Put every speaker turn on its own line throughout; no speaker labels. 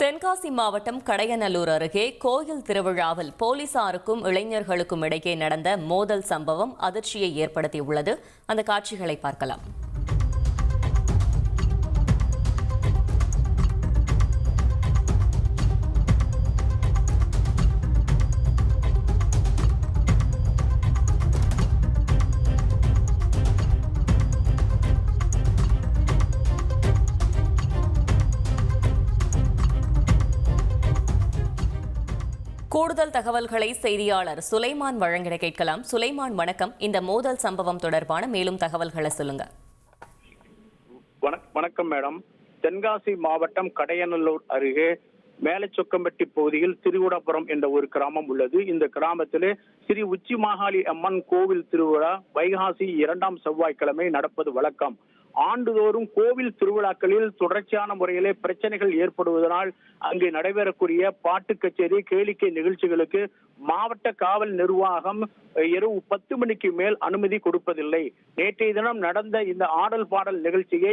தென்காசி மாவட்டம் கடையநல்லூர் அருகே கோயில் திருவிழாவில் போலீசாருக்கும் இளைஞர்களுக்கும் இடையே நடந்த மோதல் சம்பவம் அதிர்ச்சியை ஏற்படுத்தியுள்ளது. அந்த காட்சிகளை பார்க்கலாம். கூடுதல் தகவல்களை செய்தியாளர் சுலைமான் வழங்கிட கேட்கலாம். சுலைமான், வணக்கம். இந்த மோதல் சம்பவம் தொடர்பான மேலும் தகவல்களை சொல்லுங்க.
வணக்கம் மேடம். தென்காசி மாவட்டம் கடையநல்லூர் அருகே மேலச்சொக்கம்பட்டி பகுதியில் திருவிடாபுரம் என்ற ஒரு கிராமம் உள்ளது. இந்த கிராமத்திலே ஸ்ரீ உச்சி மாகாளி அம்மன் கோவில் திருவிழா வைகாசி 2ஆம் செவ்வாய்க்கிழமை நடப்பது வழக்கம். ஆண்டுதோறும் கோவில் திருவிழாக்களில் தொடர்ச்சியான முறையிலே பிரச்சனைகள் ஏற்படுவதனால் அங்கு நடைபெறக்கூடிய பாட்டு கச்சேரி, கேளிக்கை நிகழ்ச்சிகளுக்கு மாவட்ட காவல் நிர்வாகம் இரவு 10 மணிக்கு மேல் அனுமதி கொடுப்பதில்லை. நேற்றைய தினம் நடந்த இந்த ஆடல் பாடல் நிகழ்ச்சியை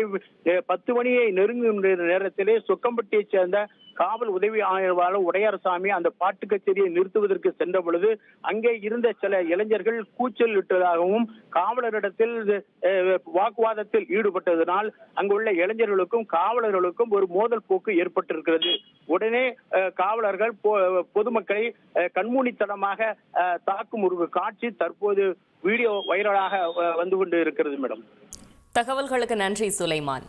10 மணியை நெருங்கும் நேரத்திலே சொக்கம்பட்டியைச் சேர்ந்த காவல் உதவி ஆய்வாளர் உடையார்சாமி அந்த பாட்டு கச்சேரியை நிறுத்துவதற்கு சென்ற பொழுது அங்கே இருந்த சில இளைஞர்கள் கூச்சல் இட்டதாகவும் காவலரிடத்தில் வாக்குவாதத்தில் ஈடுபட்டதனால் அங்குள்ள இளைஞர்களுக்கும் காவலர்களுக்கும் ஒரு மோதல் போக்கு ஏற்பட்டிருக்கிறது. உடனே காவலர்கள் பொதுமக்களை கண்மூடித்தனமாக தாக்கும் ஒரு காட்சி தற்போது வீடியோ வைரலாக வந்து கொண்டு இருக்கிறது மேடம்.
தகவல்களுக்கு நன்றி சுலைமான்.